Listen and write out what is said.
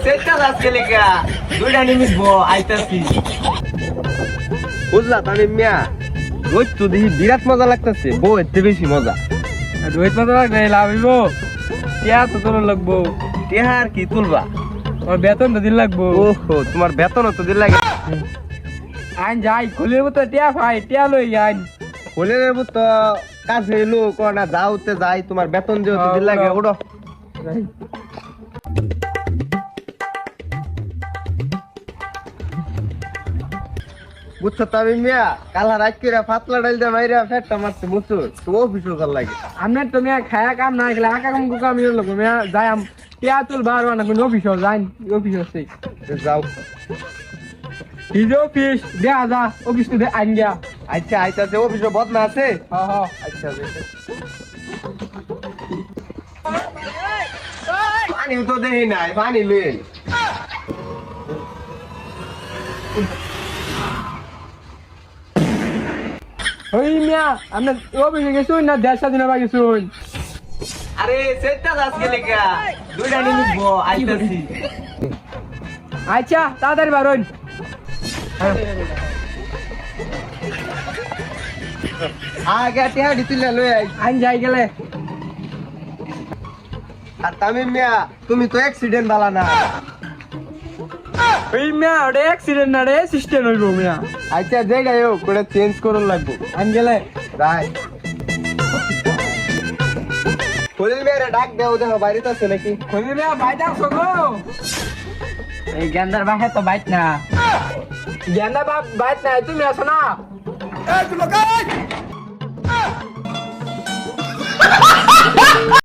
সেটা আজকে লেখা দুইটা নিমিস আইতাছি। বুঝলা তামিম মিয়া, রোজ তো দেখি বিরাট মজা লাগতেছে, বউ এতে বেশি মজা। রোহিত মাত্র লাগবে লাভ হইব, টিয়া তো তোর লাগবো। টেহার কি তুলবা? আমার বেতন তো দিন লাগবো। ওহো, তোমার বেতনও তো দিন লাগে। আইন যাই খুলির মতো টিয়া ভাই, টিয়া লই আইন। হলে তো কাছে এলো না, যাওতে যাই, তোমার বেতন যেহেতু দিন লাগে। ওড়ো বুঝছো তামিম মিয়া, কালা রাত করে পাতলা ডাল দিয়ে মাইরা ফেটটা মারছে, বুঝছো তো অফিসও ভাল লাগে। আপনার তো মেয়া খায়া কাম না গেলে আঁকা কাম কুকা আমি লাগবো মেয়া যাই টিয়া তুল বার না কোনো অফিস যাই অফিস আছে যাও। হিজো অফিস দেয়া যা অফিস তো আইন গিয়া। আচ্ছা আইতাছে, অফিসে বদনা আছে। হ্যাঁ হ্যাঁ আচ্ছা পানি তো দেখি নাই, পানি লই ওই মিয়া আপনার অফিসে গেছুন না 1.5 দিন আগে গেছুন? আরে সেটা আজকে লেখা দুইটা নিমিস আইতাছি। আচ্ছা তাড়াতাড়ি বারুন। আগে টিয়া দিতিলা লই আই। আইন যাই গেলে। আর তামিম মিয়া, তুমি তো অ্যাক্সিডেন্ট বালা না। ওই মিয়া ওটা অ্যাক্সিডেন্ট না রে, সিস্টেম হইব মিয়া। আচ্ছা যেটা হোক ওটা চেঞ্জ করুন লাগবো। আইন গেলে রাই খলিল মিয়ারে ডাক দেও, দেখো বাড়িতে আছে নাকি। কই মিয়া বাইট আসো গো। এই গেন্দার বাসা তো বাইট না। গেন্দা বাপ বাইট না, তুমি আসো না। এই তুমি কই?